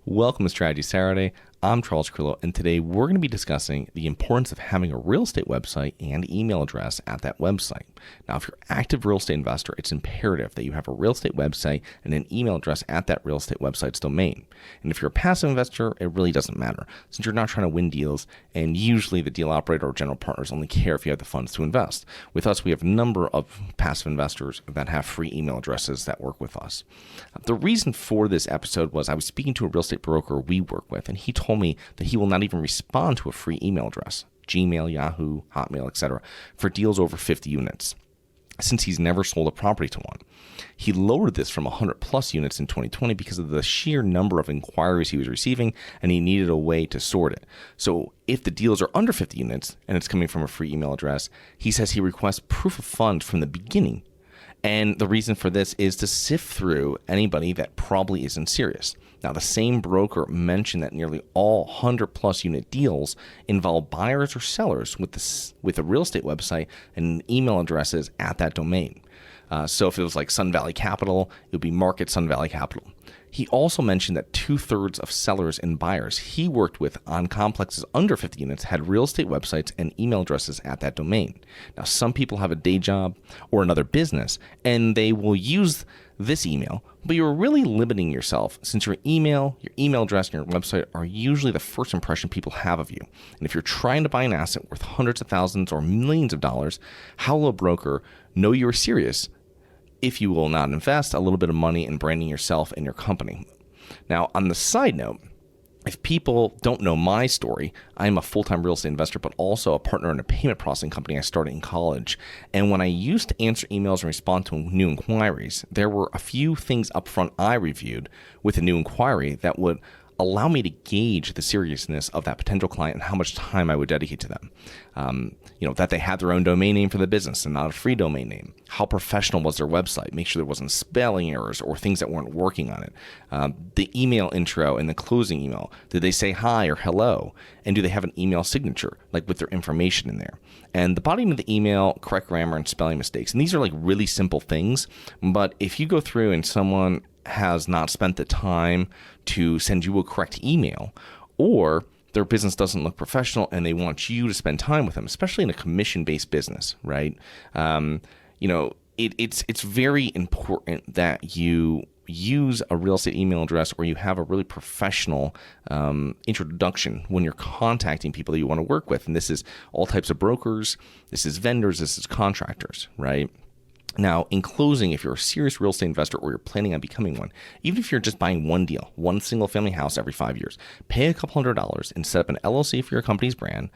Welcome to Strategy Saturday. I'm Charles Carillo, and today we're going to be discussing the importance of having a real estate website and email address at that website. Now, if you're an active real estate investor, it's imperative that you have a real estate website and an email address at that real estate website's domain. And if you're a passive investor, it really doesn't matter, since you're not trying to win deals, and usually the deal operator or general partners only care if you have the funds to invest. With us, we have a number of passive investors that have free email addresses that work with us. The reason for this episode was I was speaking to a real estate broker we work with, and he told me that he will not even respond to a free email address, Gmail, Yahoo, Hotmail, etc., for deals over 50 units, since he's never sold a property to one. He lowered this from 100 plus units in 2020 because of the sheer number of inquiries he was receiving, and he needed a way to sort it. So if the deals are under 50 units and it's coming from a free email address, he says he requests proof of funds from the beginning. And the reason for this is to sift through anybody that probably isn't serious. Now, the same broker mentioned that nearly all 100 plus unit deals involve buyers or sellers with a real estate website and email addresses at that domain. So if it was like Sun Valley Capital, it would be Market Sun Valley Capital. He also mentioned that 2/3 of sellers and buyers he worked with on complexes under 50 units had real estate websites and email addresses at that domain. Now, some people have a day job or another business, and they will use this email, but you're really limiting yourself since your email address, and your website are usually the first impression people have of you. And if you're trying to buy an asset worth hundreds of thousands or millions of dollars, how will a broker know you're serious if you will not invest a little bit of money in branding yourself and your company? Now, on the side note, if people don't know my story, I'm a full-time real estate investor, but also a partner in a payment processing company I started in college. And when I used to answer emails and respond to new inquiries, there were a few things up front I reviewed with a new inquiry that would allow me to gauge the seriousness of that potential client and how much time I would dedicate to them. That they had their own domain name for the business and not a free domain name. How professional was their website? Make sure there wasn't spelling errors or things that weren't working on it. The email intro and the closing email. Did they say hi or hello? And do they have an email signature, like with their information in there? And the body of the email, correct grammar and spelling mistakes. And these are like really simple things. But if you go through and someone has not spent the time to send you a correct email, or their business doesn't look professional and they want you to spend time with them, especially in a commission-based business, right? It's very important that you use a real estate email address or you have a really professional introduction when you're contacting people that you want to work with. And this is all types of brokers, this is vendors, this is contractors, right? Now, in closing, if you're a serious real estate investor or you're planning on becoming one, even if you're just buying one deal, one single family house every 5 years, pay a couple $100s and set up an LLC for your company's brand,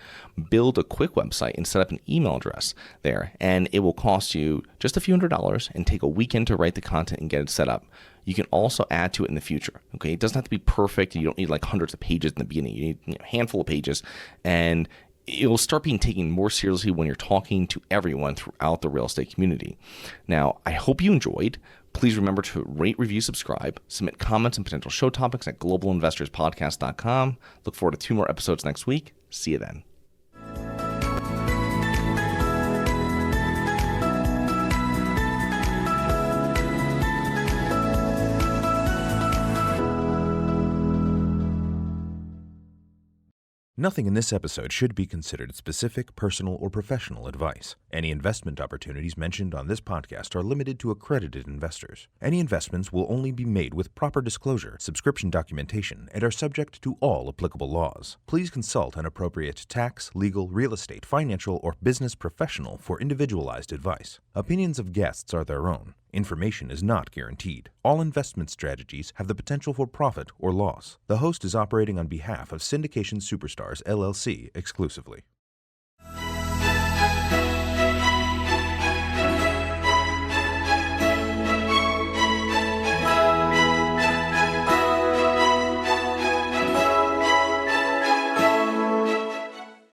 build a quick website and set up an email address there. And it will cost you just a few $100s and take a weekend to write the content and get it set up. You can also add to it in the future. Okay, it doesn't have to be perfect. You don't need like hundreds of pages in the beginning. You need a handful of pages, and it will start being taken more seriously when you're talking to everyone throughout the real estate community. Now, I hope you enjoyed. Please remember to rate, review, subscribe, submit comments and potential show topics at globalinvestorspodcast.com. Look forward to 2 more episodes next week. See you then. Nothing in this episode should be considered specific, personal, or professional advice. Any investment opportunities mentioned on this podcast are limited to accredited investors. Any investments will only be made with proper disclosure, subscription documentation, and are subject to all applicable laws. Please consult an appropriate tax, legal, real estate, financial, or business professional for individualized advice. Opinions of guests are their own. Information is not guaranteed. All investment strategies have the potential for profit or loss. The host is operating on behalf of Syndication Superstars, LLC exclusively.